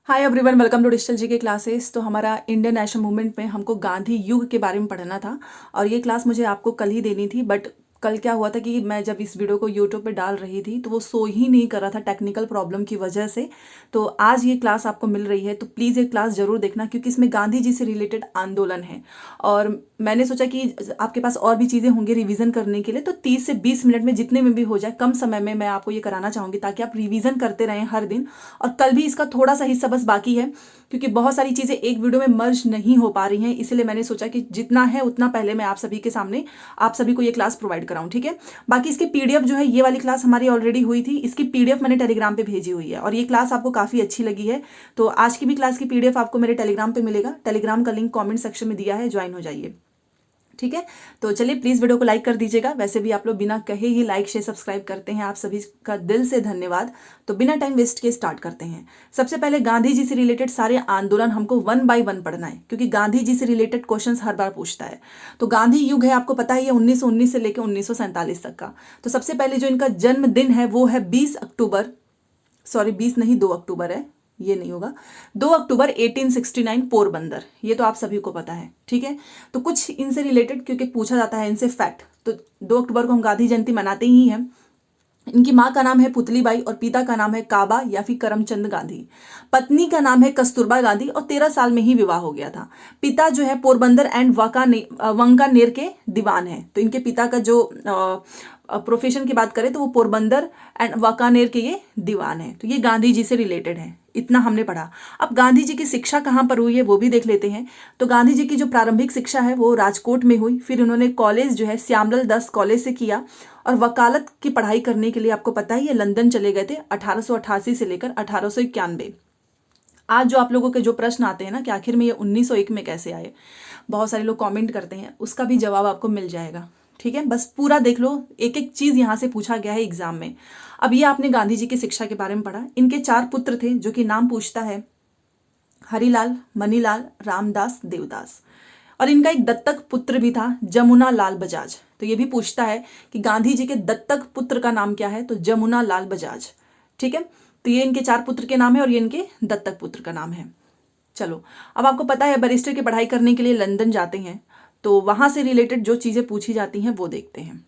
Hi everyone, welcome to digital G K classes. तो हमारा Indian national movement में हमको गांधी युग के बारे में पढ़ना था और ये क्लास मुझे आपको कल ही देनी थी। बट कल क्या हुआ था कि मैं जब इस वीडियो को यूट्यूब पे डाल रही थी तो वो शो ही नहीं कर रहा था टेक्निकल प्रॉब्लम की वजह से। तो आज ये क्लास आपको मिल रही है, तो प्लीज़ ये क्लास ज़रूर देखना क्योंकि इसमें गांधी जी से रिलेटेड आंदोलन है। और मैंने सोचा कि आपके पास और भी चीज़ें होंगी रिवीजन करने के लिए, तो 30 से 20 मिनट में जितने में भी हो जाए कम समय में मैं आपको ये कराना चाहूँगी ताकि आप रिवीजन करते रहें हर दिन। और कल भी इसका थोड़ा सा हिस्सा बस बाकी है क्योंकि बहुत सारी चीज़ें एक वीडियो में मर्ज नहीं हो पा रही हैं, इसलिए मैंने सोचा कि जितना है उतना पहले मैं आप सभी के सामने आप सभी को ये क्लास प्रोवाइड कराऊं। ठीक है, बाकी इसकी पीडीएफ जो है, ये वाली क्लास हमारी ऑलरेडी हुई थी, इसकी पीडीएफ मैंने टेलीग्राम पे भेजी हुई है और ये क्लास आपको काफ़ी अच्छी लगी है तो आज की भी क्लास की पीडीएफ आपको मेरे टेलीग्राम पे मिलेगा। टेलीग्राम का लिंक कॉमेंट सेक्शन में दिया है, ज्वाइन हो जाइए। ठीक है, तो चलिए प्लीज़ वीडियो को लाइक कर दीजिएगा। वैसे भी आप लोग बिना कहे ही लाइक शेयर सब्सक्राइब करते हैं, आप सभी का दिल से धन्यवाद। तो बिना टाइम वेस्ट के स्टार्ट करते हैं। सबसे पहले गांधी जी से रिलेटेड सारे आंदोलन हमको वन बाय वन पढ़ना है क्योंकि गांधी जी से रिलेटेड क्वेश्चंस हर बार पूछता है। तो गांधी युग है, आपको पता ही है, 1919 से लेकर 1947 तक का। तो सबसे पहले जो इनका जन्मदिन है वो है 20 अक्टूबर, सॉरी 20 नहीं 2 अक्टूबर है, ये नहीं होगा, 2 अक्टूबर 1869 पोरबंदर। ये तो आप सभी को पता है। ठीक है, तो कुछ इनसे रिलेटेड क्योंकि पूछा जाता है इनसे फैक्ट, तो 2 अक्टूबर को हम गांधी जयंती मनाते ही हैं। इनकी माँ का नाम है पुतलीबाई और पिता का नाम है काबा या फिर करमचंद गांधी। पत्नी का नाम है कस्तूरबा गांधी और 13 साल में ही विवाह हो गया था। पिता जो है पोरबंदर एंड वांकानेर के दीवान है। तो इनके पिता का जो प्रोफेशन की बात करें तो वो पोरबंदर एंड वांकानेर के ये दीवान है। तो ये गांधी जी से रिलेटेड है, इतना हमने पढ़ा। अब गांधी जी की शिक्षा कहाँ पर हुई है वो भी देख लेते हैं। तो गांधी जी की जो प्रारंभिक शिक्षा है वो राजकोट में हुई, फिर उन्होंने कॉलेज जो है श्यामलाल दास कॉलेज से किया और वकालत की पढ़ाई करने के लिए आपको पता ही है लंदन चले गए थे 1888 से लेकर 1891। आज जो आप लोगों के जो प्रश्न आते हैं ना कि आखिर में ये 1901 में कैसे आए, बहुत सारे लोग कमेंट करते हैं, उसका भी जवाब आपको मिल जाएगा। ठीक है, बस पूरा देख लो, एक एक चीज यहाँ से पूछा गया है एग्जाम में। अब ये आपने गांधी जी की शिक्षा के बारे में पढ़ा। इनके 4 पुत्र थे जो कि नाम पूछता है, हरिलाल, मनीलाल, रामदास, देवदास। और इनका एक दत्तक पुत्र भी था, जमुना लाल बजाज। तो ये भी पूछता है कि गांधी जी के दत्तक पुत्र का नाम क्या है, तो जमुना लाल बजाज। ठीक है, तो ये इनके 4 पुत्र के नाम है और ये इनके दत्तक पुत्र का नाम है। चलो, अब आपको पता है बैरिस्टर की पढ़ाई करने के लिए लंदन जाते हैं, तो वहां से रिलेटेड जो चीजें पूछी जाती हैं वो देखते हैं।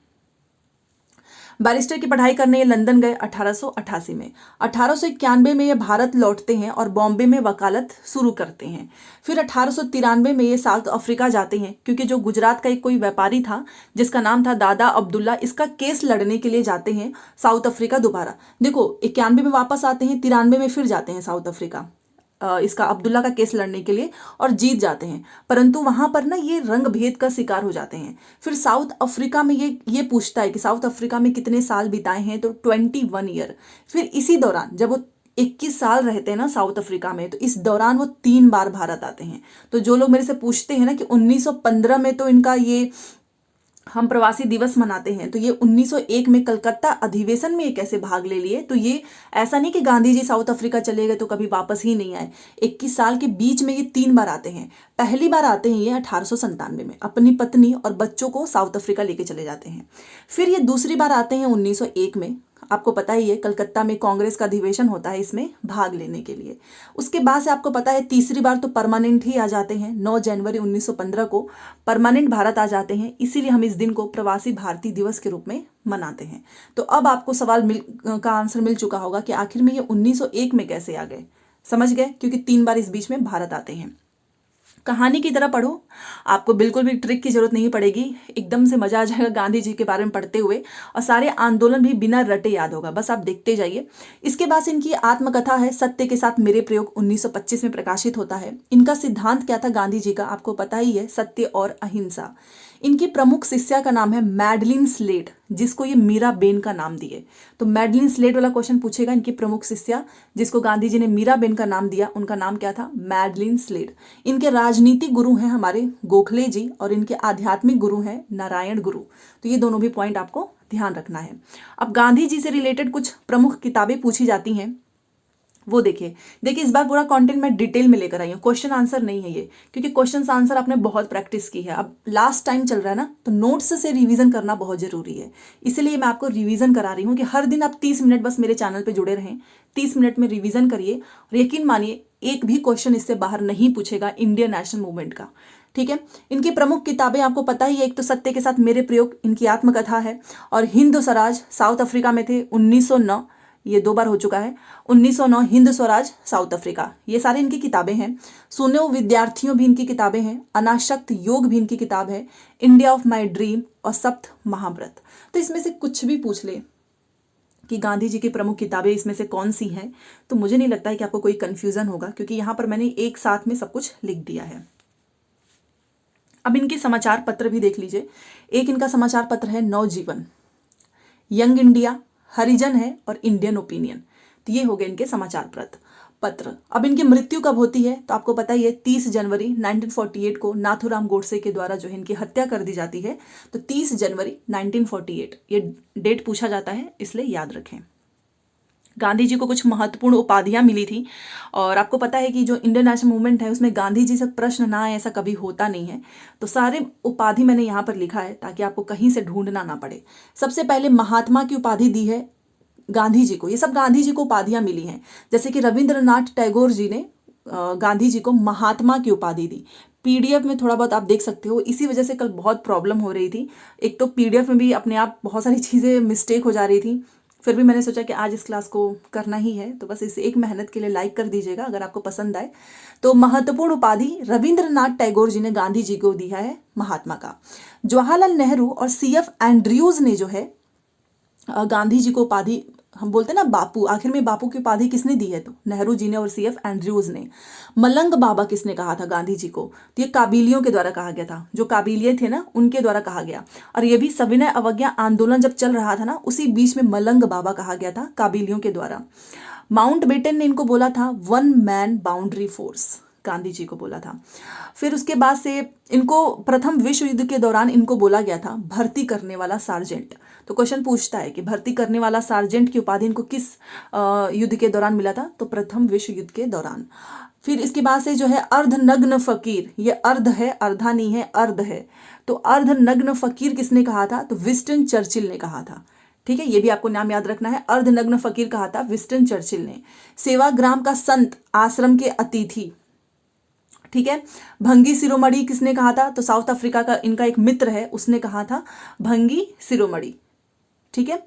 बैरिस्टर की पढ़ाई करने ये लंदन गए 1888 में। 1891 में ये भारत लौटते हैं और बॉम्बे में वकालत शुरू करते हैं। फिर 1893 में ये साउथ अफ्रीका जाते हैं क्योंकि जो गुजरात का एक कोई व्यापारी था जिसका नाम था दादा अब्दुल्ला, इसका केस लड़ने के लिए जाते हैं साउथ अफ्रीका दोबारा। देखो, 91 में वापस आते हैं, 93 में फिर जाते हैं साउथ अफ्रीका इसका अब्दुल्ला का केस लड़ने के लिए और जीत जाते हैं। परंतु वहां पर ना ये रंग भेद का शिकार हो जाते हैं। फिर साउथ अफ्रीका में ये पूछता है कि साउथ अफ्रीका में कितने साल बिताए हैं, तो 21 ईयर। फिर इसी दौरान जब वो 21 साल रहते हैं ना साउथ अफ्रीका में, तो इस दौरान वो 3 बार भारत आते हैं। तो जो लोग मेरे से पूछते हैं ना कि 1915 में तो इनका ये हम प्रवासी दिवस मनाते हैं, तो ये 1901 में कलकत्ता अधिवेशन में ये कैसे भाग ले लिए, तो ये ऐसा नहीं कि गांधी जी साउथ अफ्रीका चले गए तो कभी वापस ही नहीं आए। 21 साल के बीच में ये 3 बार आते हैं। पहली बार आते हैं ये 1897 में, अपनी पत्नी और बच्चों को साउथ अफ्रीका लेके चले जाते हैं। फिर ये दूसरी बार आते हैं 1901 में। आपको पता ही है कलकत्ता में कांग्रेस का अधिवेशन होता है इसमें भाग लेने के लिए। उसके बाद से आपको पता है तीसरी बार तो परमानेंट ही आ जाते हैं, 9 जनवरी 1915 को परमानेंट भारत आ जाते हैं। इसीलिए हम इस दिन को प्रवासी भारतीय दिवस के रूप में मनाते हैं। तो अब आपको सवाल का आंसर मिल चुका होगा कि आखिर में ये 1901 में कैसे आ गए। समझ गए, क्योंकि 3 बार इस बीच में भारत आते हैं। कहानी की तरह पढ़ो, आपको बिल्कुल भी ट्रिक की जरूरत नहीं पड़ेगी, एकदम से मजा आ जाएगा गांधी जी के बारे में पढ़ते हुए और सारे आंदोलन भी बिना रटे याद होगा, बस आप देखते जाइए। इसके बाद इनकी आत्मकथा है सत्य के साथ मेरे प्रयोग, 1925 में प्रकाशित होता है। इनका सिद्धांत क्या था गांधी जी का, आपको पता ही है, सत्य और अहिंसा। इनकी प्रमुख शिष्या का नाम है मैडलिन स्लेट, जिसको ये मीरा बेन का नाम दिए। तो मैडलिन स्लेट वाला क्वेश्चन पूछेगा, इनकी प्रमुख शिष्या जिसको गांधी जी ने मीरा बेन का नाम दिया, उनका नाम क्या था, मैडलिन स्लेट। इनके राजनीतिक गुरु हैं हमारे गोखले जी और इनके आध्यात्मिक गुरु हैं नारायण गुरु। तो ये दोनों भी पॉइंट आपको ध्यान रखना है। अब गांधी जी से रिलेटेड कुछ प्रमुख किताबें पूछी जाती हैं वो देखिए। देखिए इस बार पूरा कंटेंट मैं डिटेल में लेकर आई हूँ, क्वेश्चन आंसर नहीं है ये, क्योंकि क्वेश्चन आंसर आपने बहुत प्रैक्टिस की है, अब लास्ट टाइम चल रहा है ना, तो नोट्स से रिवीजन करना बहुत जरूरी है। इसीलिए मैं आपको रिवीजन करा रही हूँ कि हर दिन आप 30 मिनट बस मेरे चैनल पर जुड़े रहें, 30 मिनट में रिवीजन करिए, और यकीन मानिए एक भी क्वेश्चन इससे बाहर नहीं पूछेगा इंडियन नेशनल मूवमेंट का। ठीक है, इनकी प्रमुख किताबें आपको पता ही है, एक तो सत्य के साथ मेरे प्रयोग, इनकी आत्मकथा है, और हिंद स्वराज साउथ अफ्रीका में थे 1909, ये 2 बार हो चुका है, 1909 हिंद स्वराज साउथ अफ्रीका, ये सारी इनकी किताबें हैं। सुनो विद्यार्थियों भी इनकी किताबें हैं, अनाशक्त योग भी इनकी किताब है, इंडिया ऑफ माई ड्रीम और सप्त महाव्रत। तो इसमें से कुछ भी पूछ ले कि गांधी जी की प्रमुख किताबें इसमें से कौन सी हैं, तो मुझे नहीं लगता है कि आपको कोई कंफ्यूजन होगा, क्योंकि यहाँ पर मैंने एक साथ में सब कुछ लिख दिया है। अब इनके समाचार पत्र भी देख लीजिए। एक इनका समाचार पत्र है नवजीवन, यंग इंडिया, हरिजन है, और इंडियन ओपिनियन। तो ये हो गए इनके समाचार पत्र। अब इनकी मृत्यु कब होती है, तो आपको पता ही है 30 जनवरी 1948 को नाथूराम गोडसे के द्वारा जो है इनकी हत्या कर दी जाती है। तो 30 जनवरी 1948 ये डेट पूछा जाता है, इसलिए याद रखें। गांधी जी को कुछ महत्वपूर्ण उपाधियां मिली थी, और आपको पता है कि जो इंडियन नेशनल मूवमेंट है उसमें गांधी जी से प्रश्न ना आए ऐसा कभी होता नहीं है। तो सारे उपाधि मैंने यहाँ पर लिखा है ताकि आपको कहीं से ढूंढना ना पड़े। सबसे पहले महात्मा की उपाधि दी है गांधी जी को, ये सब गांधी जी को उपाधियां मिली हैं। जैसे कि रविंद्रनाथ टैगोर जी ने गांधी जी को महात्मा की उपाधि दी। पीडीएफ में थोड़ा बहुत आप देख सकते हो, इसी वजह से कल बहुत प्रॉब्लम हो रही थी। एक तो पीडीएफ में भी अपने आप बहुत सारी चीज़ें मिस्टेक हो जा रही थी, फिर भी मैंने सोचा कि आज इस क्लास को करना ही है, तो बस इस एक मेहनत के लिए लाइक कर दीजिएगा अगर आपको पसंद आए। तो महत्वपूर्ण उपाधि रविंद्रनाथ टैगोर जी ने गांधी जी को दिया है महात्मा का। जवाहरलाल नेहरू और सीएफ एंड्रयूज ने जो है गांधी जी को उपाधि, हम बोलते हैं ना बापू, आखिर में बापू की उपाधि किसने दी है, तो नेहरू जी ने और सीएफ एंड्रयूज ने। मलंग बाबा किसने कहा था गांधी जी को, तो ये काबिलियों के द्वारा कहा गया था, जो काबिलिये थे ना उनके द्वारा कहा गया। और ये भी सविनय अवज्ञा आंदोलन जब चल रहा था ना, उसी बीच में मलंग बाबा कहा गया था काबिलियों के द्वारा। माउंट बेटन ने इनको बोला था 1 man boundary force, Gandhi ji को बोला था। फिर उसके बाद से इनको प्रथम विश्व युद्ध के दौरान इनको बोला गया था भर्ती करने वाला सार्जेंट। तो क्वेश्चन पूछता है कि भर्ती करने वाला सार्जेंट की उपाधि इनको किस युद्ध के दौरान मिला था, तो प्रथम विश्व युद्ध के दौरान। फिर इसके बाद से जो है अर्धनग्न फकीर, ये अर्ध है, अर्धा नहीं है, अर्ध है। तो अर्धनग्न फकीर किसने कहा था, तो विंस्टन चर्चिल ने कहा था। ठीक है, ये भी आपको नाम याद रखना है, अर्धनग्न फकीर कहा था विंस्टन चर्चिल ने। सेवाग्राम का संत, आश्रम के अतिथि। ठीक है, भंगी शिरोमणि किसने कहा था, तो साउथ अफ्रीका का इनका एक मित्र है, उसने कहा था भंगी शिरोमणि। ठीक है,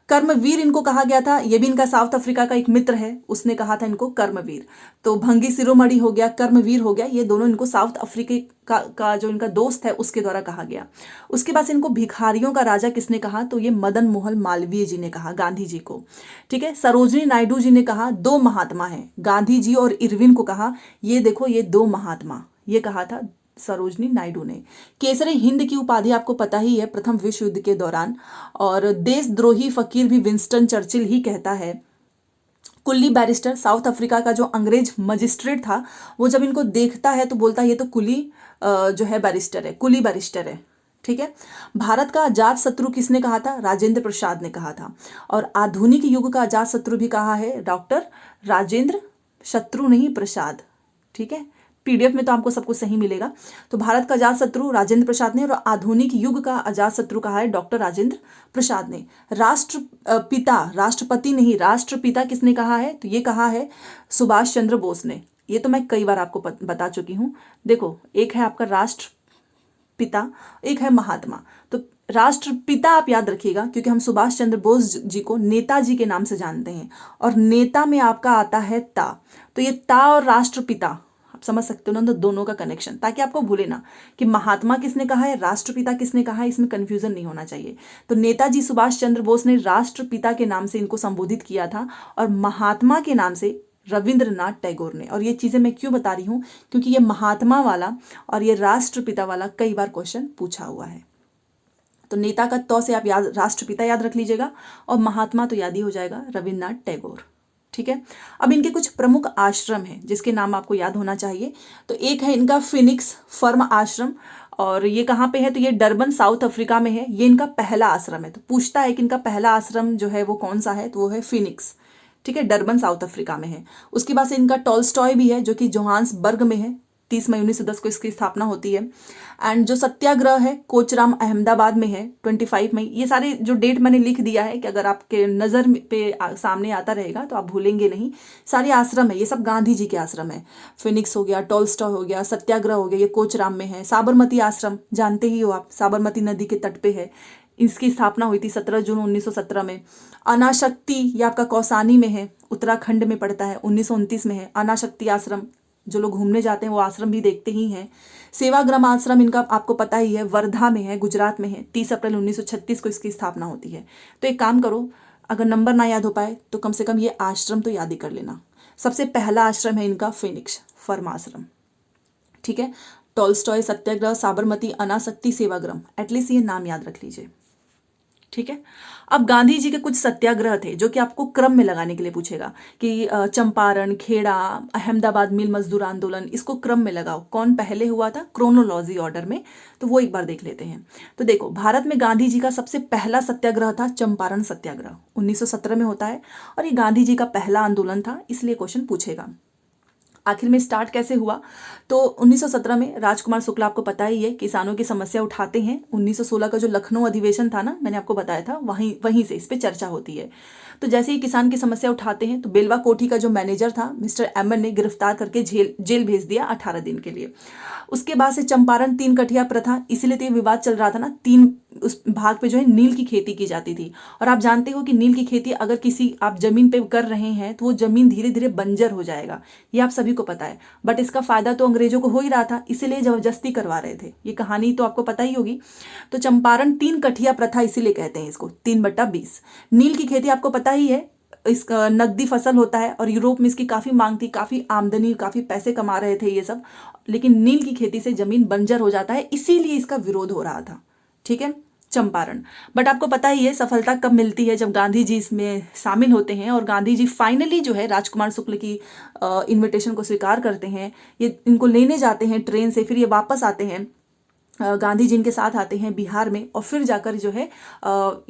कर्मवीर इनको कहा गया था, ये भी इनका साउथ अफ्रीका का एक मित्र है, उसने कहा था इनको कर्मवीर। तो भंगी शिरोमणि हो गया, कर्मवीर हो गया, ये दोनों इनको साउथ अफ्रीका का जो इनका दोस्त है उसके द्वारा कहा गया। उसके बाद इनको भिखारियों का राजा किसने कहा, तो ये मदन मोहन मालवीय जी ने कहा गांधी जी को। ठीक है, सरोजनी नायडू जी ने कहा 2 महात्मा हैं, गांधी जी और इरविन को कहा ये देखो ये 2 महात्मा, ये कहा था सरोजनी नायडू ने। केसरी हिंद की उपाधि आपको पता ही है प्रथम विश्व युद्ध के दौरान, और देशद्रोही फकीर भी विंस्टन चर्चिल ही कहता है। कुली बैरिस्टर, साउथ अफ्रीका का जो अंग्रेज मजिस्ट्रेट था, वो जब इनको देखता है तो बोलता है ये तो कुली जो है बैरिस्टर है, कुली बैरिस्टर है। ठीक है, भारत का अजात शत्रु किसने कहा था, राजेंद्र प्रसाद ने कहा था। और आधुनिक युग का अजात शत्रु भी कहा है डॉक्टर राजेंद्र, शत्रु नहीं प्रसाद। ठीक है, पीडीएफ में तो आपको सब कुछ सही मिलेगा। तो भारत का अजात शत्रु राजेंद्र प्रसाद ने, और आधुनिक युग का अजात शत्रु कहा है डॉक्टर राजेंद्र प्रसाद ने। राष्ट्रपिता, राष्ट्रपति नहीं, राष्ट्रपिता किसने कहा है, तो ये कहा है सुभाष चंद्र बोस ने। ये तो मैं कई बार आपको बता चुकी हूँ। देखो, एक है आपका राष्ट्रपिता, एक है महात्मा। तो राष्ट्रपिता आप याद रखिएगा, क्योंकि हम सुभाष चंद्र बोस जी को नेताजी के नाम से जानते हैं, और नेता में आपका आता है ता। तो ये ता और राष्ट्रपिता समझ सकते हो ना, दोनों का कनेक्शन, ताकि आपको भूले ना कि महात्मा किसने कहा है, राष्ट्रपिता किसने कहा है, इसमें कंफ्यूजन नहीं होना चाहिए। तो नेताजी सुभाष चंद्र बोस ने राष्ट्रपिता के नाम से इनको संबोधित किया था, और महात्मा के नाम से रविंद्रनाथ टैगोर ने। और ये चीज़ें मैं क्यों बता रही हूँ, क्योंकि ये महात्मा वाला और ये राष्ट्रपिता वाला कई बार क्वेश्चन पूछा हुआ है। तो नेता का तो से आप याद, राष्ट्रपिता याद रख लीजिएगा, और महात्मा तो याद ही हो जाएगा रविंद्रनाथ टैगोर। ठीक है, अब इनके कुछ प्रमुख आश्रम हैं जिसके नाम आपको याद होना चाहिए। तो एक है इनका फिनिक्स फर्म आश्रम, और ये कहाँ पे है, तो ये डरबन साउथ अफ्रीका में है। ये इनका पहला आश्रम है। तो पूछता है कि इनका पहला आश्रम जो है वो कौन सा है, तो वो है फिनिक्स। ठीक है, डरबन साउथ अफ्रीका में है। उसके बाद से इनका टॉलस्टॉय भी है जो कि जोहान्सबर्ग में है, 30 मई 1910 को इसकी स्थापना होती है। एंड जो सत्याग्रह है कोचराम अहमदाबाद में है 25 मई। ये सारे जो डेट मैंने लिख दिया है कि अगर आपके नज़र पे सामने आता रहेगा तो आप भूलेंगे नहीं। सारे आश्रम है, ये सब गांधी जी के आश्रम है। फिनिक्स हो गया, टॉलस्टॉय हो गया, सत्याग्रह हो गया, ये कोचराम में है। साबरमती आश्रम जानते ही हो आप, साबरमती नदी के तट पे है। इसकी स्थापना हुई थी 17 जून 1917 में। अनाशक्ति ये आपका कौसानी में है, उत्तराखंड में पड़ता है, 1929 में है। अनाशक्ति आश्रम, जो लोग घूमने जाते हैं वो आश्रम भी देखते ही हैं। सेवाग्राम आश्रम इनका आपको पता ही है, वर्धा में है, गुजरात में है। 30 अप्रैल 1936 को इसकी स्थापना होती है। तो एक काम करो, अगर नंबर ना याद हो पाए तो कम से कम ये आश्रम तो याद ही कर लेना। सबसे पहला आश्रम है इनका फिनिक्स फर्म आश्रम, ठीक है। टॉलस्टॉय, सत्याग्रह, साबरमती, अनासक्ति, सेवाग्राम, एटलीस्ट ये नाम याद रख लीजिए, ठीक है। अब गांधी जी के कुछ सत्याग्रह थे जो कि आपको क्रम में लगाने के लिए पूछेगा कि चंपारण, खेड़ा, अहमदाबाद मिल मजदूर आंदोलन, इसको क्रम में लगाओ, कौन पहले हुआ था क्रोनोलॉजी ऑर्डर में। तो वो एक बार देख लेते हैं। तो देखो, भारत में गांधी जी का सबसे पहला सत्याग्रह था चंपारण सत्याग्रह, 1917 में होता है और ये गांधी जी का पहला आंदोलन था, इसलिए क्वेश्चन पूछेगा। आखिर में स्टार्ट कैसे हुआ? तो 1917 में राजकुमार शुक्ला, आपको पता ही है, किसानों की समस्या उठाते हैं। 1916 का जो लखनऊ अधिवेशन था ना, मैंने आपको बताया था, वहीं से इस पे चर्चा होती है। तो जैसे ही किसान की समस्या उठाते हैं तो बेलवा कोठी का जो मैनेजर था मिस्टर एमन ने गिरफ्तार करके जेल भेज दिया 18 दिन के लिए। उसके बाद से चंपारण 3 कठिया प्रथा, इसीलिए तो ये विवाद चल रहा था ना, 3 उस भाग पे जो है नील की खेती की जाती थी। और आप जानते हो कि नील की खेती अगर किसी आप जमीन पे कर रहे हैं तो वो जमीन धीरे धीरे बंजर हो जाएगा, ये आप सभी को पता है। बट इसका फायदा तो अंग्रेजों को हो ही रहा था, इसीलिए जबरदस्ती करवा रहे थे। ये कहानी तो आपको पता ही होगी। तो चंपारण 3 कठिया प्रथा इसीलिए कहते हैं इसको, 3/20। नील की खेती आपको पता ही है, इसका नकदी फसल होता है और यूरोप में इसकी काफ़ी मांग थी, काफ़ी आमदनी, काफ़ी पैसे कमा रहे थे ये सब। लेकिन नील की खेती से जमीन बंजर हो जाता है, इसीलिए इसका विरोध हो रहा था, ठीक है, चंपारण। बट आपको पता ही है सफलता कब मिलती है, जब गांधी जी इसमें शामिल होते हैं और गांधी जी फाइनली जो है राजकुमार शुक्ल की इनविटेशन को स्वीकार करते हैं। ये इनको लेने जाते हैं ट्रेन से, फिर ये वापस आते हैं, गांधी जी इनके साथ आते हैं बिहार में, और फिर जाकर जो है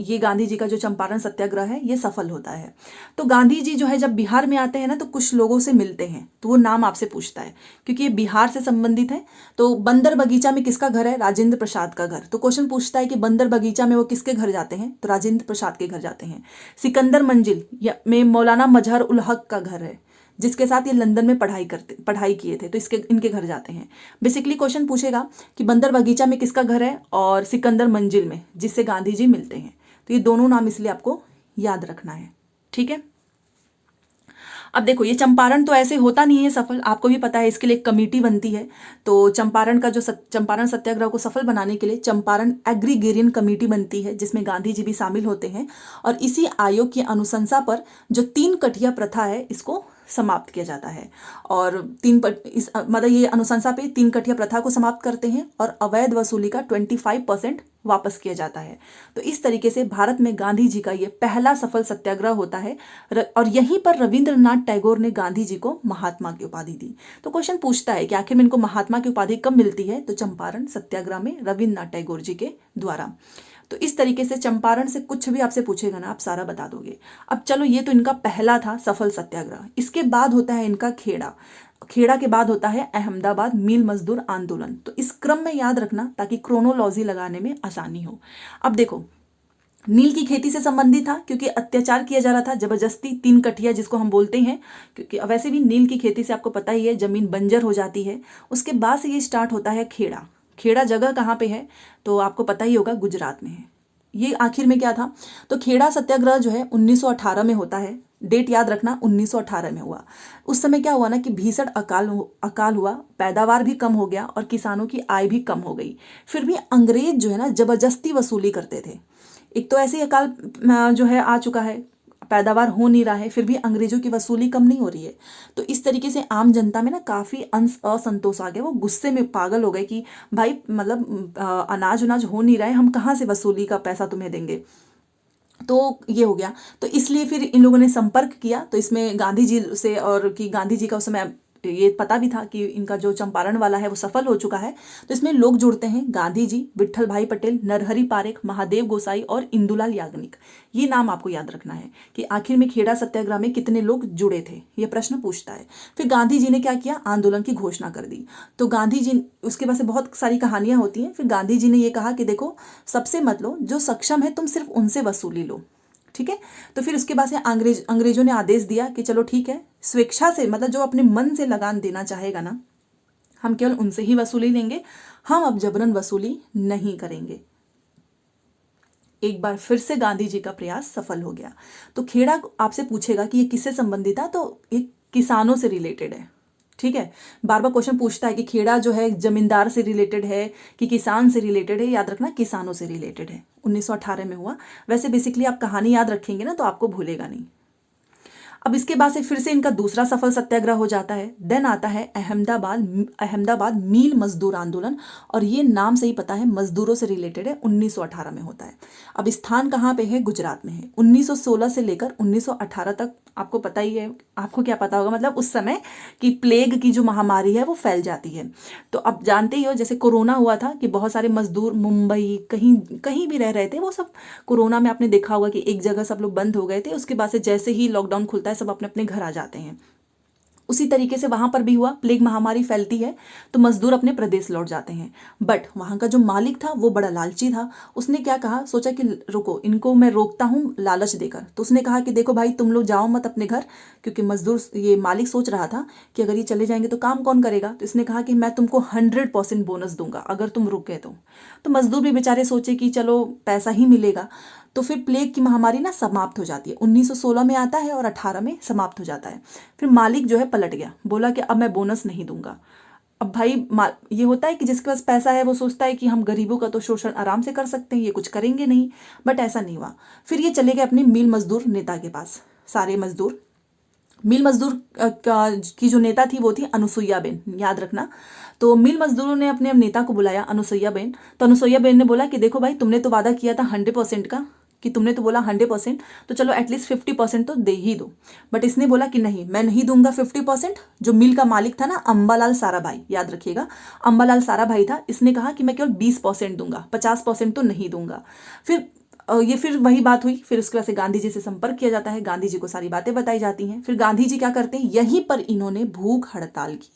ये गांधी जी का जो चंपारण सत्याग्रह है ये सफल होता है। तो गांधी जी जो है जब बिहार में आते हैं ना, तो कुछ लोगों से मिलते हैं, तो वो नाम आपसे पूछता है क्योंकि ये बिहार से संबंधित है। तो बंदर बगीचा में किसका घर है? राजेंद्र प्रसाद का घर। तो क्वेश्चन पूछता है कि बंदर बगीचा में वो किसके घर जाते हैं? तो राजेंद्र प्रसाद के घर जाते हैं। सिकंदर मंजिल में मौलाना मजहर उल हक का घर है, जिसके साथ ये लंदन में पढ़ाई किए थे, तो इनके घर जाते हैं। बेसिकली क्वेश्चन पूछेगा कि बंदर बगीचा में किसका घर है और सिकंदर मंजिल में, जिससे गांधी जी मिलते हैं। तो ये दोनों नाम इसलिए आपको याद रखना है, ठीक है। अब देखो, ये चंपारण तो ऐसे होता नहीं है सफल, आपको भी पता है, इसके लिए एक कमेटी बनती है। तो चंपारण का जो चंपारण सत्याग्रह को सफल बनाने के लिए चंपारण एग्रीगेरियन कमेटी बनती है, जिसमें गांधी जी भी शामिल होते हैं। और इसी आयोग की अनुशंसा पर जो 3 कठिया प्रथा है इसको समाप्त किया जाता है। और मतलब ये अनुशंसा पे 3 कठिया प्रथा को समाप्त करते हैं और अवैध वसूली का 25% वापस किया जाता है। तो इस तरीके से भारत में गांधी जी का ये पहला सफल सत्याग्रह होता है। और यहीं पर रविंद्रनाथ टैगोर ने गांधी जी को महात्मा की उपाधि दी। तो क्वेश्चन पूछता है कि आखिर में इनको महात्मा की उपाधि कब मिलती है? तो चंपारण सत्याग्रह में रविंद्रनाथ टैगोर जी के द्वारा। तो इस तरीके से चंपारण से कुछ भी आपसे पूछेगा ना, आप सारा बता दोगे। अब चलो, ये तो इनका पहला था सफल सत्याग्रह। इसके बाद होता है इनका खेड़ा। खेड़ा के बाद होता है अहमदाबाद मिल मजदूर आंदोलन। तो इस क्रम में याद रखना ताकि क्रोनोलॉजी लगाने में आसानी हो। अब देखो, नील की खेती से संबंधित था क्योंकि अत्याचार किया जा रहा था जबरदस्ती, 3 कठिया जिसको हम बोलते हैं, क्योंकि वैसे भी नील की खेती से आपको पता ही है जमीन बंजर हो जाती है। उसके बाद से ये स्टार्ट होता है खेड़ा। खेड़ा जगह कहाँ पे है? तो आपको पता ही होगा, गुजरात में है। ये आखिर में क्या था? तो खेड़ा सत्याग्रह जो है 1918 में होता है। डेट याद रखना, 1918 में हुआ। उस समय क्या हुआ ना कि भीषण अकाल हुआ, पैदावार भी कम हो गया और किसानों की आय भी कम हो गई। फिर भी अंग्रेज जो है ना जबरदस्ती वसूली करते थे। एक तो ऐसे ही अकाल जो है आ चुका है, पैदावार हो नहीं रहा है, फिर भी अंग्रेजों की वसूली कम नहीं हो रही है। तो इस तरीके से आम जनता में ना काफ़ी असंतोष आ गया। वो गुस्से में पागल हो गए कि भाई, मतलब अनाज उनाज हो नहीं रहा है, हम कहाँ से वसूली का पैसा तुम्हें देंगे। तो ये हो गया। तो इसलिए फिर इन लोगों ने संपर्क किया। तो इसमें गांधी जी से, और कि गांधी जी का उस समय ये पता भी था कि इनका जो चंपारण वाला है वो सफल हो चुका है। तो इसमें लोग जुड़ते हैं गांधी जी, विट्ठल भाई पटेल, नरहरि पारेख, महादेव गोसाई और इंदुलाल याग्निक। ये नाम आपको याद रखना है कि आखिर में खेड़ा सत्याग्रह में कितने लोग जुड़े थे, ये प्रश्न पूछता है। फिर गांधी जी ने क्या किया, आंदोलन की घोषणा कर दी। तो गांधी जी, उसके बाद से बहुत सारी कहानियां होती हैं। फिर गांधी जी ने ये कहा कि देखो, सबसे मत लो, जो सक्षम है तुम सिर्फ उनसे वसूली लो, ठीक है। तो फिर उसके बाद से अंग्रेजों ने आदेश दिया कि चलो ठीक है, स्वेच्छा से, मतलब जो अपने मन से लगान देना चाहेगा ना, हम केवल उनसे ही वसूली लेंगे, हम अब जबरन वसूली नहीं करेंगे। एक बार फिर से गांधी जी का प्रयास सफल हो गया। तो खेड़ा आपसे पूछेगा कि ये किससे संबंधित था, तो ये किसानों से रिलेटेड है, ठीक है। बार बार क्वेश्चन पूछता है कि खेड़ा जो है जमींदार से रिलेटेड है कि किसान से रिलेटेड है। याद रखना किसानों से रिलेटेड है, 1918 में हुआ। वैसे बेसिकली आप कहानी याद रखेंगे ना तो आपको भूलेगा नहीं। अब इसके बाद से फिर से इनका दूसरा सफल सत्याग्रह हो जाता है। देन आता है अहमदाबाद मील मजदूर आंदोलन, और ये नाम से ही पता है मजदूरों से रिलेटेड है, 1918 में होता है। अब स्थान कहाँ पे है, गुजरात में है। 1916 से लेकर 1918 तक आपको पता ही है, आपको क्या पता होगा, मतलब उस समय की प्लेग की जो महामारी है वो फैल जाती है। तो अब जानते ही हो, जैसे कोरोना हुआ था कि बहुत सारे मजदूर मुंबई कहीं कहीं भी रह रहे थे, वो सब कोरोना में आपने देखा होगा कि एक जगह सब लोग बंद हो गए थे। उसके बाद से जैसे ही लॉकडाउन खुलता है सब अपने अपने घर आ जाते हैं। उसी तरीके से वहां पर भी हुआ, प्लेग महामारी फैलती है तो मजदूर अपने प्रदेश लौट जाते हैं। बट वहां का जो मालिक था वो बड़ा लालची था। उसने क्या कहा, सोचा कि रुको, इनको मैं रोकता हूँ लालच देकर। तो उसने कहा कि देखो भाई, तुम लोग जाओ मत अपने घर, क्योंकि मजदूर, ये मालिक सोच रहा था कि अगर ये चले जाएंगे तो काम कौन करेगा। तो इसने कहा कि मैं तुमको 100% बोनस दूंगा अगर तुम रुक गए तो मजदूर भी बेचारे सोचे कि चलो पैसा ही मिलेगा। तो फिर प्लेग की महामारी ना समाप्त हो जाती है, 1916 में आता है और 18 में समाप्त हो जाता है। फिर मालिक जो है पलट गया, बोला कि अब मैं बोनस नहीं दूंगा। अब भाई ये होता है कि जिसके पास पैसा है वो सोचता है कि हम गरीबों का तो शोषण आराम से कर सकते हैं, ये कुछ करेंगे नहीं। बट ऐसा नहीं हुआ। फिर ये चले गए अपने मिल मजदूर नेता के पास। सारे मजदूर, मिल मजदूर की जो नेता थी वो थी अनुसुईया बेन, याद रखना। तो मिल मजदूरों ने अपने नेता को बुलाया, अनुसुईया बेन। तो अनुसुईया बेन ने बोला कि देखो भाई, तुमने तो वादा किया था 100% का, कि तुमने तो बोला 100%, तो चलो एटलीस्ट 50% तो दे ही दो। बट इसने बोला कि नहीं, मैं नहीं दूंगा 50%। जो मिल का मालिक था ना, अंबालाल साराभाई, याद रखिएगा, अंबालाल साराभाई था, इसने कहा कि मैं केवल 20% दूंगा, 50% तो नहीं दूंगा। फिर वही बात हुई। फिर उसके बाद से गांधी जी से संपर्क किया जाता है, गांधी जी को सारी बातें बताई जाती हैं। फिर गांधी जी क्या करते हैं, यहीं पर इन्होंने भूख हड़ताल की।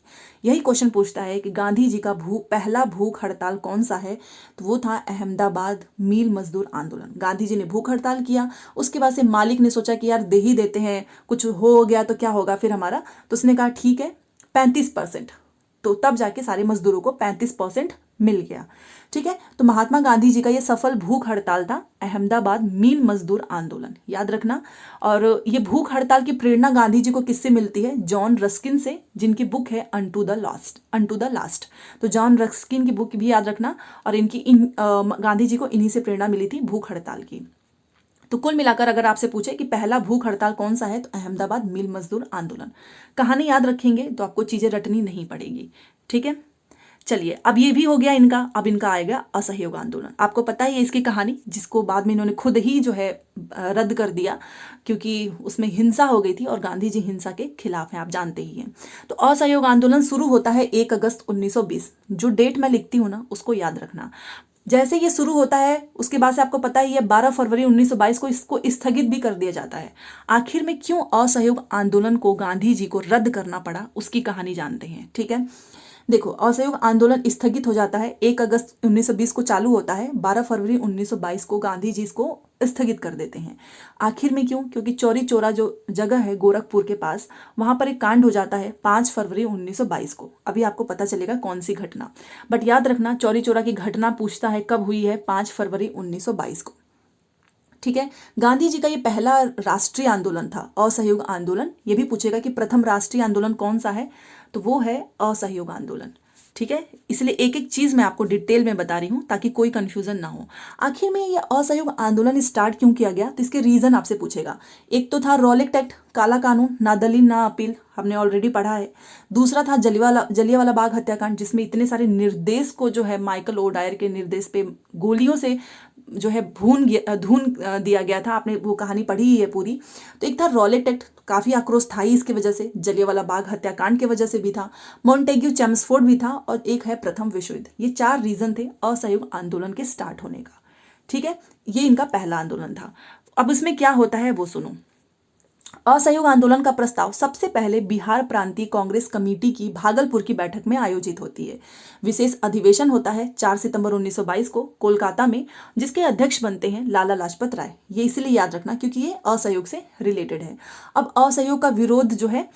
यही क्वेश्चन पूछता है कि गांधी जी का पहला भूख हड़ताल कौन सा है, तो वो था अहमदाबाद मील मजदूर आंदोलन। गांधी जी ने भूख हड़ताल किया। उसके बाद से मालिक ने सोचा कि यार दे ही देते हैं, कुछ हो गया तो क्या होगा फिर हमारा। तो उसने कहा ठीक है 35%। तो तब जाके सारे मजदूरों को 35% मिल गया, ठीक है। तो महात्मा गांधी जी का ये सफल भूख हड़ताल था अहमदाबाद मील मजदूर आंदोलन, याद रखना। और ये भूख हड़ताल की प्रेरणा गांधी जी को किससे मिलती है, जॉन रस्किन से, जिनकी बुक है अनटू द लास्ट। तो जॉन रस्किन की बुक भी याद रखना। और इनकी गांधी जी को इन्हीं से प्रेरणा मिली थी भूख हड़ताल की। तो कुल मिलाकर अगर आपसे पूछे कि पहला भूख हड़ताल कौन सा है, तो अहमदाबाद मिल मजदूर आंदोलन। कहानी याद रखेंगे तो आपको चीजें रटनी नहीं पड़ेगी, ठीक है। चलिए, अब ये भी हो गया इनका। अब इनका आएगा असहयोग आंदोलन। आपको पता ही है इसकी कहानी, जिसको बाद में इन्होंने खुद ही जो है रद्द कर दिया, क्योंकि उसमें हिंसा हो गई थी और गांधी जी हिंसा के खिलाफ हैं, आप जानते ही हैं। तो असहयोग आंदोलन शुरू होता है 1 अगस्त 1920। जो डेट मैं लिखती हूँ ना, उसको याद रखना। जैसे ये शुरू होता है उसके बाद से आपको पता ही है 12 फरवरी 1922 को इसको स्थगित भी कर दिया जाता है। आखिर में क्यों असहयोग आंदोलन को गांधी जी को रद्द करना पड़ा, उसकी कहानी जानते हैं, ठीक है। देखो, असहयोग आंदोलन स्थगित हो जाता है, 1 अगस्त 1920 को चालू होता है, 12 फरवरी 1922 को गांधी जी इसको स्थगित कर देते हैं। आखिर में क्यों, क्योंकि चौरी चौरा जो जगह है गोरखपुर के पास, वहां पर एक कांड हो जाता है 5 फरवरी 1922 को। अभी आपको पता चलेगा कौन सी घटना, बट याद रखना चौरी चौरा की घटना पूछता है कब हुई है, 5 फरवरी 1922 को, ठीक है। गांधी जी का ये पहला राष्ट्रीय आंदोलन था, असहयोग आंदोलन। ये भी पूछेगा कि प्रथम राष्ट्रीय आंदोलन कौन सा है, तो वो है असहयोग आंदोलन, ठीक है। इसलिए एक एक चीज मैं आपको डिटेल में बता रही हूं ताकि कोई कंफ्यूजन ना हो। आखिर में ये असहयोग आंदोलन स्टार्ट क्यों किया गया, तो इसके रीजन आपसे पूछेगा। एक तो था रॉलेट एक्ट, काला कानून, ना दलील ना अपील, हमने ऑलरेडी पढ़ा है। दूसरा था जलियांवाला बाग हत्याकांड, जिसमें इतने सारे निर्देश को जो है माइकल ओडायर के निर्देश पे गोलियों से जो है धून दिया गया था। आपने वो कहानी पढ़ी ही है पूरी। तो एक था रॉलेट एक्ट, काफ़ी आक्रोश था ही इसकी वजह से, जलियांवाला बाग हत्याकांड की वजह से भी था, मॉन्टेग्यू चेम्सफोर्ड भी था, और एक है प्रथम विश्व युद्ध। ये 4 रीजन थे असहयोग आंदोलन के स्टार्ट होने का। ठीक है, ये इनका पहला आंदोलन था। अब इसमें क्या होता है वो सुनो। असहयोग आंदोलन का प्रस्ताव सबसे पहले बिहार प्रांतीय कांग्रेस कमेटी की भागलपुर की बैठक में आयोजित होती है। विशेष अधिवेशन होता है 4 सितंबर 1922 को कोलकाता में, जिसके अध्यक्ष बनते हैं लाला लाजपत राय। ये इसलिए याद रखना क्योंकि ये असहयोग से रिलेटेड है। अब असहयोग का विरोध जो है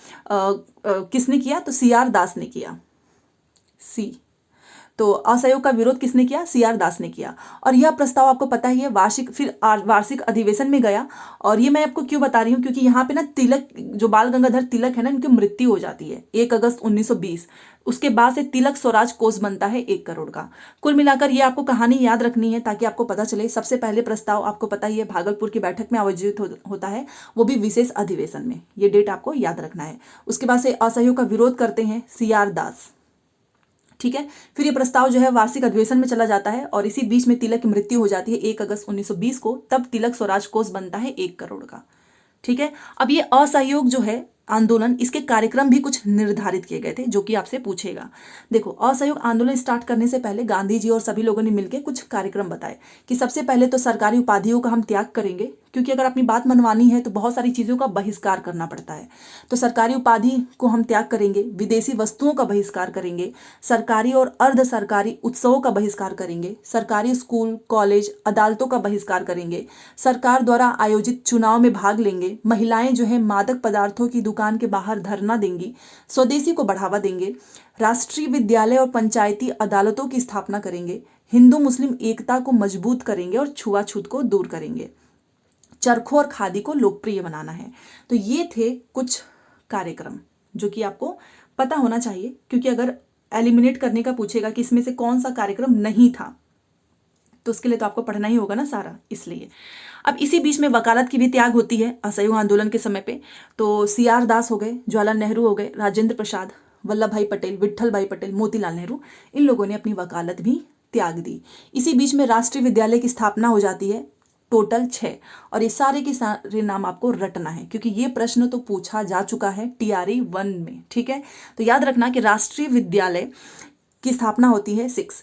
किसने किया, तो CR दास ने किया। तो असहयोग का विरोध किसने किया, CR दास ने किया। और यह प्रस्ताव आपको पता ही है वार्षिक अधिवेशन में गया। और ये मैं आपको क्यों बता रही हूँ, क्योंकि यहाँ पे ना तिलक, जो बाल गंगाधर तिलक है ना, इनकी मृत्यु हो जाती है 1 अगस्त 1920। उसके बाद से तिलक स्वराज कोष बनता है 1 करोड़ का। कुल मिलाकर ये आपको कहानी याद रखनी है ताकि आपको पता चले। सबसे पहले प्रस्ताव आपको पता ही है भागलपुर की बैठक में आयोजित होता है, वो भी विशेष अधिवेशन में। ये डेट आपको याद रखना है। उसके बाद से असहयोग का विरोध करते हैं CR दास। ठीक है, फिर ये प्रस्ताव जो है वार्षिक अधिवेशन में चला जाता है, और इसी बीच में तिलक की मृत्यु हो जाती है 1 अगस्त 1920 को। तब तिलक स्वराज कोष बनता है 1 करोड़ का। ठीक है, अब ये असहयोग जो है आंदोलन, इसके कार्यक्रम भी कुछ निर्धारित किए गए थे, जो कि आपसे पूछेगा। देखो, असहयोग आंदोलन स्टार्ट करने से पहले गांधी जी और सभी लोगों ने मिलकर कुछ कार्यक्रम बताए कि सबसे पहले तो सरकारी उपाधियों का हम त्याग करेंगे, क्योंकि अगर अपनी बात मनवानी है तो बहुत सारी चीज़ों का बहिष्कार करना पड़ता है। तो सरकारी उपाधि को हम त्याग करेंगे, विदेशी वस्तुओं का बहिष्कार करेंगे, सरकारी और अर्ध सरकारी उत्सवों का बहिष्कार करेंगे, सरकारी स्कूल, कॉलेज, अदालतों का बहिष्कार करेंगे, सरकार द्वारा आयोजित चुनाव में भाग लेंगे, महिलाएं जो है मादक पदार्थों की दुकान के बाहर धरना देंगी, स्वदेशी को बढ़ावा देंगे, राष्ट्रीय विद्यालय और पंचायती अदालतों की स्थापना करेंगे, हिंदू मुस्लिम एकता को मजबूत करेंगे और छुआछूत को दूर करेंगे, चरखों और खादी को लोकप्रिय बनाना है। तो ये थे कुछ कार्यक्रम जो कि आपको पता होना चाहिए, क्योंकि अगर एलिमिनेट करने का पूछेगा कि इसमें से कौन सा कार्यक्रम नहीं था, तो उसके लिए तो आपको पढ़ना ही होगा ना सारा, इसलिए। अब इसी बीच में वकालत की भी त्याग होती है असहयोग आंदोलन के समय पे। तो CR दास हो गए, जवाहरलाल नेहरू हो गए, राजेंद्र प्रसाद, वल्लभ भाई पटेल, विट्ठल भाई पटेल, मोतीलाल नेहरू, इन लोगों ने अपनी वकालत भी त्याग दी। इसी बीच में राष्ट्रीय विद्यालय की स्थापना हो जाती है, टोटल 6। और ये सारे के सारे नाम आपको रटना है, क्योंकि ये प्रश्न तो पूछा जा चुका है TRE 1 में। ठीक है, तो याद रखना कि राष्ट्रीय विद्यालय की स्थापना होती है 6।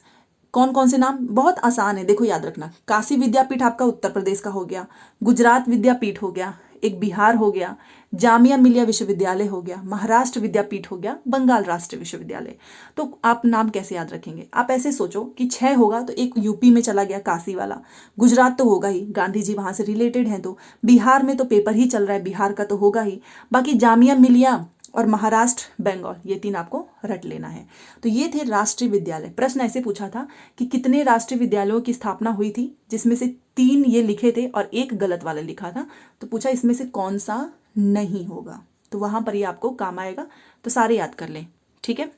कौन कौन से नाम, बहुत आसान है, देखो याद रखना। काशी विद्यापीठ आपका उत्तर प्रदेश का हो गया, गुजरात विद्यापीठ हो गया, एक बिहार हो गया, जामिया मिलिया विश्वविद्यालय हो गया, महाराष्ट्र विद्यापीठ हो गया, बंगाल राष्ट्रीय विश्वविद्यालय। तो आप नाम कैसे याद रखेंगे, आप ऐसे सोचो कि 6 होगा तो एक यूपी में चला गया काशी वाला, गुजरात तो होगा ही, गांधी जी वहां से रिलेटेड हैं, तो बिहार में तो पेपर ही चल रहा है, बिहार का तो होगा ही, बाकी जामिया मिलिया और महाराष्ट्र, बंगाल, ये 3 आपको रट लेना है। तो ये थे राष्ट्रीय विद्यालय। प्रश्न ऐसे पूछा था कि कितने राष्ट्रीय विद्यालयों की स्थापना हुई थी, जिसमें से 3 ये लिखे थे और 1 गलत वाला लिखा था। तो पूछा इसमें से कौन सा नहीं होगा, तो वहां पर ये आपको काम आएगा, तो सारे याद कर लें। ठीक है,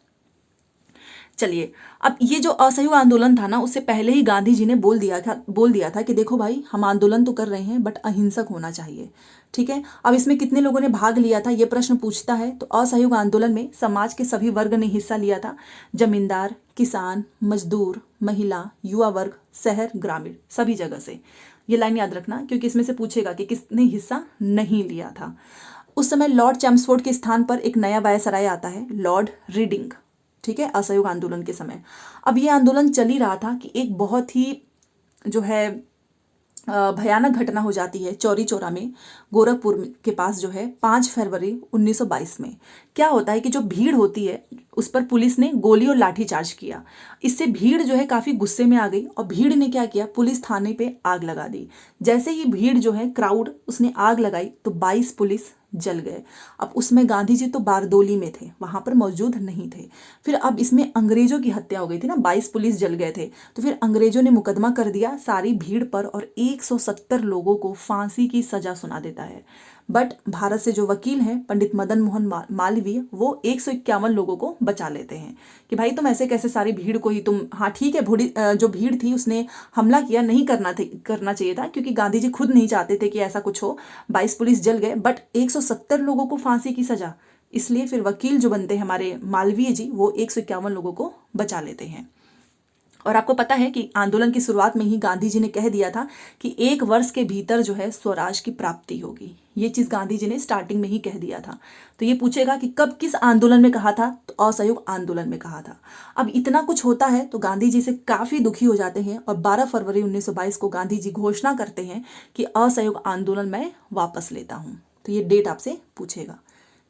चलिए। अब ये जो असहयोग आंदोलन था ना, उससे पहले ही गांधी जी ने बोल दिया था कि देखो भाई, हम आंदोलन तो कर रहे हैं बट अहिंसक होना चाहिए। ठीक है, अब इसमें कितने लोगों ने भाग लिया था, ये प्रश्न पूछता है। तो असहयोग आंदोलन में समाज के सभी वर्ग ने हिस्सा लिया था, जमींदार, किसान, मजदूर, महिला, युवा वर्ग, शहर, ग्रामीण, सभी जगह से। ये लाइन याद रखना, क्योंकि इसमें से पूछेगा कि किसने हिस्सा नहीं लिया था। उस समय लॉर्ड चैम्सफोर्ड के स्थान पर एक नया वायसराय आता है, लॉर्ड रीडिंग। ठीक है, असहयोग आंदोलन के समय। अब ये आंदोलन चल ही रहा था कि एक बहुत ही जो है भयानक घटना हो जाती है चौरी चौरा में, गोरखपुर के पास जो है 5 फरवरी 1922 में। क्या होता है कि जो भीड़ होती है उस पर पुलिस ने गोली और लाठी चार्ज किया। इससे भीड़ जो है काफ़ी गुस्से में आ गई, और भीड़ ने क्या किया, पुलिस थाने पे आग लगा दी। जैसे ही भीड़ जो है क्राउड उसने आग लगाई तो 22 पुलिस जल गए। अब उसमें गांधी जी तो बारदोली में थे, वहां पर मौजूद नहीं थे। फिर अब इसमें अंग्रेजों की हत्या हो गई थी ना, 22 पुलिस जल गए थे, तो फिर अंग्रेजों ने मुकदमा कर दिया सारी भीड़ पर और 170 लोगों को फांसी की सजा सुना देता है। बट भारत से जो वकील हैं पंडित मदन मोहन मालवीय, वो 151 लोगों को बचा लेते हैं कि भाई तुम ऐसे कैसे सारी भीड़ को ही तुम, हाँ ठीक है, जो भीड़ थी उसने हमला किया, नहीं करना चाहिए था, क्योंकि गांधी जी खुद नहीं चाहते थे कि ऐसा कुछ हो। 22 पुलिस जल गए, बट 170 लोगों को फांसी की सजा, इसलिए फिर वकील जो बनते हैं हमारे मालवीय जी, वो 151 लोगों को बचा लेते हैं। और आपको पता है कि आंदोलन की शुरुआत में ही गांधी जी ने कह दिया था कि 1 वर्ष के भीतर जो है स्वराज की प्राप्ति होगी। ये चीज़ गांधी जी ने स्टार्टिंग में ही कह दिया था। तो ये पूछेगा कि कब किस आंदोलन में कहा था, तो असहयोग आंदोलन में कहा था। अब इतना कुछ होता है तो गांधी जी से काफ़ी दुखी हो जाते हैं और 12 फरवरी 1922 को गांधी जी घोषणा करते हैं कि असहयोग आंदोलन मैं वापस लेता हूँ। तो ये डेट आपसे पूछेगा।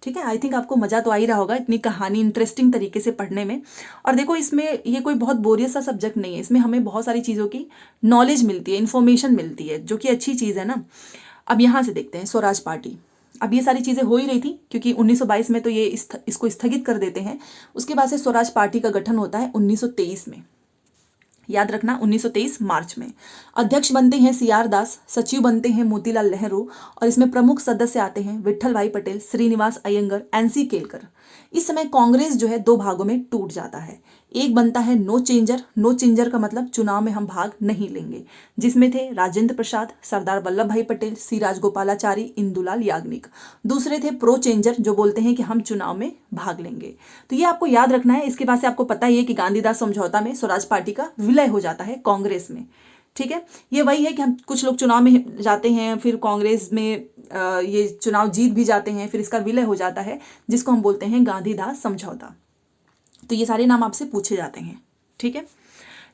ठीक है, आई थिंक आपको मज़ा तो आ ही रहा होगा इतनी कहानी इंटरेस्टिंग तरीके से पढ़ने में। और देखो, इसमें ये कोई बहुत बोरियस सा सब्जेक्ट नहीं है, इसमें हमें बहुत सारी चीज़ों की नॉलेज मिलती है, इन्फॉर्मेशन मिलती है, जो कि अच्छी चीज़ है ना। अब यहाँ से देखते हैं स्वराज पार्टी। अब ये सारी चीज़ें हो ही रही थी क्योंकि 1922 में तो ये इसको स्थगित कर देते हैं। उसके बाद से स्वराज पार्टी का गठन होता है 1923 में। याद रखना, 1923 मार्च में। अध्यक्ष बनते हैं CR दास, सचिव बनते हैं मोतीलाल नेहरू, और इसमें प्रमुख सदस्य आते हैं विट्ठल भाई पटेल, श्रीनिवास अयंगर, NC केलकर। इस समय कांग्रेस जो है 2 भागों में टूट जाता है। एक बनता है नो चेंजर। नो चेंजर का मतलब चुनाव में हम भाग नहीं लेंगे, जिसमें थे राजेंद्र प्रसाद, सरदार वल्लभ भाई पटेल, सी राजगोपालाचारी, इंदुलाल याग्निक। दूसरे थे प्रो चेंजर, जो बोलते हैं कि हम चुनाव में भाग लेंगे। तो ये आपको याद रखना है। इसके बाद से आपको पता ही है कि गांधीदास समझौता में स्वराज पार्टी का विलय हो जाता है कांग्रेस में। ठीक है, ये वही है कि हम कुछ लोग चुनाव में जाते हैं, फिर कांग्रेस में ये चुनाव जीत भी जाते हैं, फिर इसका विलय हो जाता है, जिसको हम बोलते हैं गांधीदास समझौता। तो ये सारे नाम आपसे पूछे जाते हैं। ठीक है,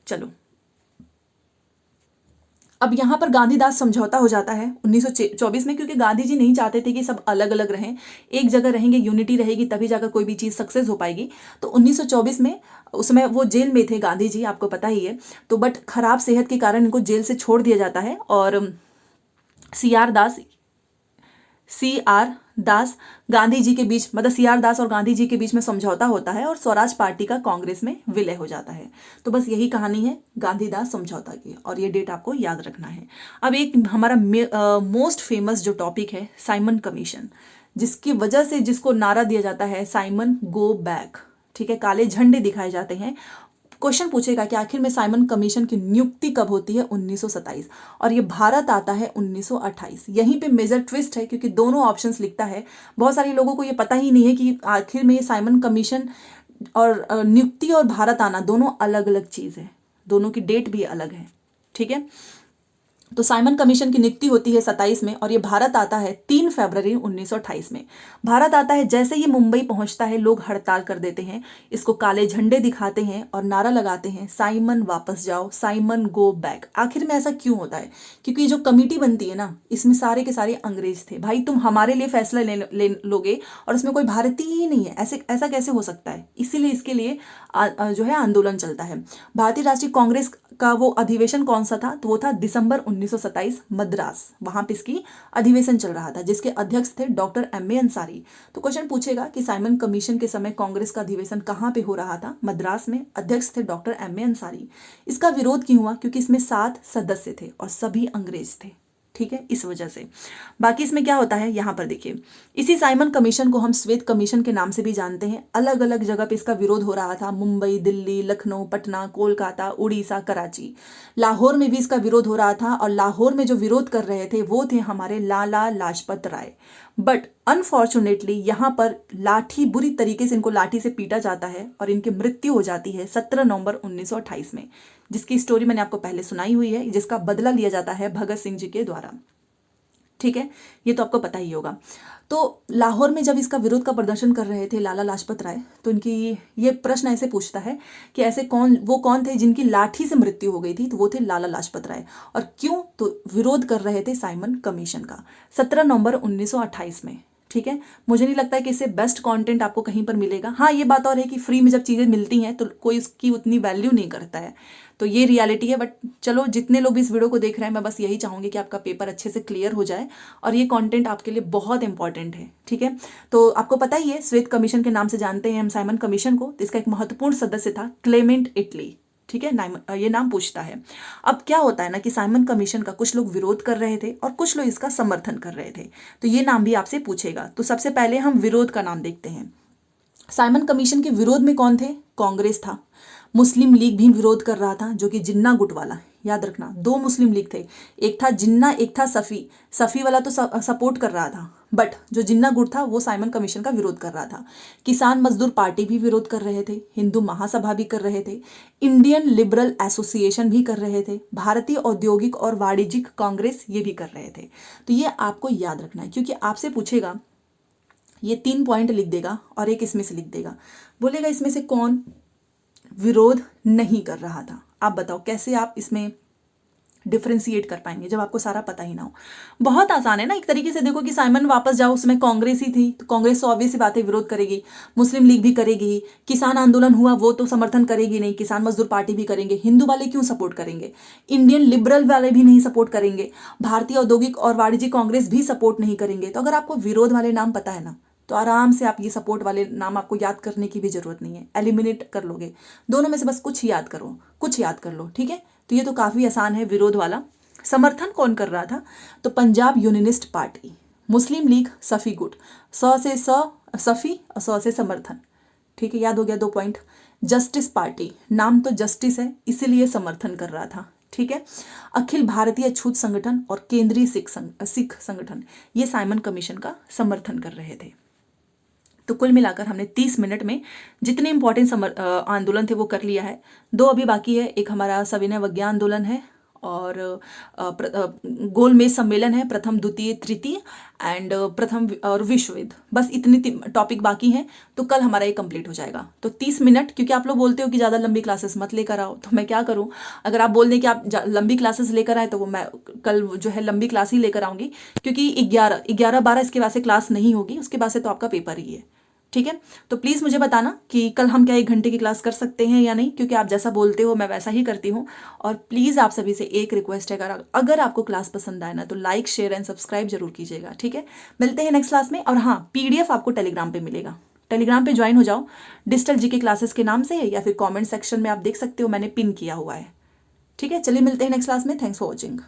चलो अब यहाँ पर गांधीदास समझौता हो जाता है 1924 में, क्योंकि गांधी जी नहीं चाहते थे कि सब अलग अलग रहें, एक जगह रहेंगे, यूनिटी रहेगी, तभी जाकर कोई भी चीज़ सक्सेस हो पाएगी। तो 1924 में, उसमें वो जेल में थे गांधी जी, आपको पता ही है। तो बट खराब सेहत के कारण इनको जेल से छोड़ दिया जाता है और CR दास गांधी जी के बीच, मतलब CR दास और गांधी जी के बीच में समझौता होता है और स्वराज पार्टी का कांग्रेस में विलय हो जाता है। तो बस यही कहानी है गांधीदास समझौता की, और ये डेट आपको याद रखना है। अब एक हमारा मोस्ट फेमस जो टॉपिक है, साइमन कमीशन, जिसकी वजह से जिसको नारा दिया जाता है साइमन गो बैक। ठीक है, काले झंडे दिखाए जाते हैं। क्वेश्चन पूछेगा कि आखिर में साइमन कमीशन की नियुक्ति कब होती है, 1927, और ये भारत आता है 1928। यहीं पे मेजर ट्विस्ट है, क्योंकि दोनों ऑप्शंस लिखता है। बहुत सारे लोगों को ये पता ही नहीं है कि आखिर में ये साइमन कमीशन और नियुक्ति और भारत आना दोनों अलग अलग चीज़ है, दोनों की डेट भी अलग है। ठीक है, तो साइमन कमीशन की नियुक्ति होती है 27 में, और ये भारत आता है 3 फरवरी 1928 में। भारत आता है, जैसे ही मुंबई पहुंचता है लोग हड़ताल कर देते हैं, इसको काले झंडे दिखाते हैं और नारा लगाते हैं, साइमन वापस जाओ, साइमन गो बैक। आखिर में ऐसा क्यों होता है? क्योंकि जो कमेटी बनती है ना, इसमें सारे के सारे अंग्रेज थे। भाई तुम हमारे लिए फैसला ले लोगे और उसमें कोई भारतीय ही नहीं है, ऐसा कैसे हो सकता है? इसीलिए इसके लिए जो है आंदोलन चलता है। भारतीय राष्ट्रीय कांग्रेस का वो अधिवेशन कौन सा था? तो वो था दिसंबर 1927, मद्रास। वहां पे इसकी अधिवेशन चल रहा था, जिसके अध्यक्ष थे डॉक्टर MA अंसारी। तो क्वेश्चन पूछेगा कि साइमन कमीशन के समय कांग्रेस का अधिवेशन कहाँ पे हो रहा था? मद्रास में। अध्यक्ष थे डॉक्टर MA अंसारी। इसका विरोध क्यों हुआ? क्योंकि इसमें 7 सदस्य थे और सभी अंग्रेज थे। ठीक है, इस वजह से। बाकी इसमें क्या होता है, यहाँ पर देखिए, इसी साइमन कमीशन को हम श्वेत कमीशन के नाम से भी जानते हैं। अलग अलग जगह पे इसका विरोध हो रहा था, मुंबई, दिल्ली, लखनऊ, पटना, कोलकाता, उड़ीसा, कराची। लाहौर में भी इसका विरोध हो रहा था, और लाहौर में जो विरोध कर रहे थे वो थे हमारे लाला लाजपत राय। बट अनफॉर्चुनेटली यहाँ पर लाठी, बुरी तरीके से इनको लाठी से पीटा जाता है और इनकी मृत्यु हो जाती है 17 नवंबर 1928 में, जिसकी स्टोरी मैंने आपको पहले सुनाई हुई है, जिसका बदला लिया जाता है भगत सिंह जी के द्वारा। ठीक है, ये तो आपको पता ही होगा। तो लाहौर में जब इसका विरोध का प्रदर्शन कर रहे थे लाला लाजपत राय, तो इनकी ये प्रश्न ऐसे पूछता है कि ऐसे कौन थे जिनकी लाठी से मृत्यु हो गई थी? तो वो थे लाला लाजपत राय। और क्यों? तो विरोध कर रहे थे साइमन कमीशन का, 17 नवंबर 1928 में। ठीक है, मुझे नहीं लगता है कि इससे बेस्ट कंटेंट आपको कहीं पर मिलेगा। हाँ, ये बात और है कि फ्री में जब चीज़ें मिलती हैं तो कोई इसकी उतनी वैल्यू नहीं करता है, तो ये रियलिटी है। बट चलो, जितने लोग भी इस वीडियो को देख रहे हैं, मैं बस यही चाहूँगी कि आपका पेपर अच्छे से क्लियर हो जाए, और ये कंटेंट आपके लिए बहुत इंपॉर्टेंट है। ठीक है, तो आपको पता ही है, श्वेत कमीशन के नाम से जानते हैं हम साइमन कमीशन को। तो इसका एक महत्वपूर्ण सदस्य था क्लेमेंट इटली। ठीक है, ये नाम पूछता है। अब क्या होता है ना कि साइमन कमीशन का कुछ लोग विरोध कर रहे थे और कुछ लोग इसका समर्थन कर रहे थे, तो ये नाम भी आपसे पूछेगा। तो सबसे पहले हम विरोध का नाम देखते हैं। साइमन कमीशन के विरोध में कौन थे? कांग्रेस था। मुस्लिम लीग भी विरोध कर रहा था, जो कि जिन्ना गुट वाला, याद रखना, 2 मुस्लिम लीग थे, एक था जिन्ना, एक था सफ़ी। सफ़ी वाला तो सपोर्ट कर रहा था, बट जो जिन्ना गुट था वो साइमन कमीशन का विरोध कर रहा था। किसान मजदूर पार्टी भी विरोध कर रहे थे, हिंदू महासभा भी कर रहे थे, इंडियन लिबरल एसोसिएशन भी कर रहे थे, भारतीय औद्योगिक और वाणिज्यिक कांग्रेस ये भी कर रहे थे। तो ये आपको याद रखना है, क्योंकि आपसे पूछेगा, ये 3 पॉइंट लिख देगा और एक इसमें से लिख देगा, बोलेगा इसमें से कौन विरोध नहीं कर रहा था। आप बताओ कैसे आप इसमें डिफ्रेंशिएट कर पाएंगे जब आपको सारा पता ही ना हो। बहुत आसान है ना, एक तरीके से देखो कि साइमन वापस जाओ, उसमें कांग्रेस ही थी, तो कांग्रेस तो ऑब्वियस सी बात है विरोध करेगी, मुस्लिम लीग भी करेगी ही, किसान आंदोलन हुआ वो तो समर्थन करेगी नहीं, किसान मजदूर पार्टी भी करेंगे, हिंदू वाले क्यों सपोर्ट करेंगे, इंडियन लिबरल वाले भी नहीं सपोर्ट करेंगे, भारतीय औद्योगिक और वाणिज्यिक कांग्रेस भी सपोर्ट नहीं करेंगे। तो अगर आपको विरोध वाले नाम पता है ना, तो आराम से आप ये सपोर्ट वाले नाम आपको याद करने की भी जरूरत नहीं है, एलिमिनेट कर लोगे। दोनों में से बस कुछ याद करो, कुछ याद कर लो, ठीक है। तो ये तो काफ़ी आसान है, विरोध वाला। समर्थन कौन कर रहा था, तो पंजाब यूनियनिस्ट पार्टी, मुस्लिम लीग, सफ़ी गुट, से सफ़ी और से समर्थन, ठीक है, याद हो गया 2 पॉइंट। जस्टिस पार्टी, नाम तो जस्टिस है इसीलिए समर्थन कर रहा था, ठीक है। अखिल भारतीय छूत संगठन और केंद्रीय सिख संगठन, ये साइमन कमीशन का समर्थन कर रहे थे। तो कुल मिलाकर हमने 30 मिनट में जितने इंपॉर्टेंट आंदोलन थे वो कर लिया है। 2 अभी बाकी है, एक हमारा सविनय अवज्ञा आंदोलन है और गोलमेज सम्मेलन है, प्रथम द्वितीय तृतीय एंड प्रथम और विश्व युद्ध, बस इतनी टॉपिक बाकी हैं। तो कल हमारा ये कंप्लीट हो जाएगा। तो 30 मिनट, क्योंकि आप लोग बोलते हो कि ज़्यादा लंबी क्लासेस मत लेकर आओ, तो मैं क्या करूँ, अगर आप बोल दें कि आप लंबी क्लासेस लेकर आए तो वो मैं कल जो है लंबी क्लास ही लेकर आऊँगी, क्योंकि 11-12 इसके बाद से क्लास नहीं होगी, उसके बाद से तो आपका पेपर ही है, ठीक है। तो प्लीज़ मुझे बताना कि कल हम क्या 1 घंटे की क्लास कर सकते हैं या नहीं, क्योंकि आप जैसा बोलते हो मैं वैसा ही करती हूँ। और प्लीज़ आप सभी से एक रिक्वेस्ट है, अगर आपको क्लास पसंद आए ना तो लाइक शेयर एंड सब्सक्राइब जरूर कीजिएगा, ठीक है। मिलते हैं नेक्स्ट क्लास में। और हाँ, PDF आपको टेलीग्राम पे मिलेगा, टेलीग्राम पे ज्वाइन हो जाओ, डिजिटल जीके क्लासेस के नाम से, या फिर कॉमेंट सेक्शन में आप देख सकते हो, मैंने पिन किया हुआ है, ठीक है। चलिए मिलते हैं नेक्स्ट क्लास में। Thanks for watching.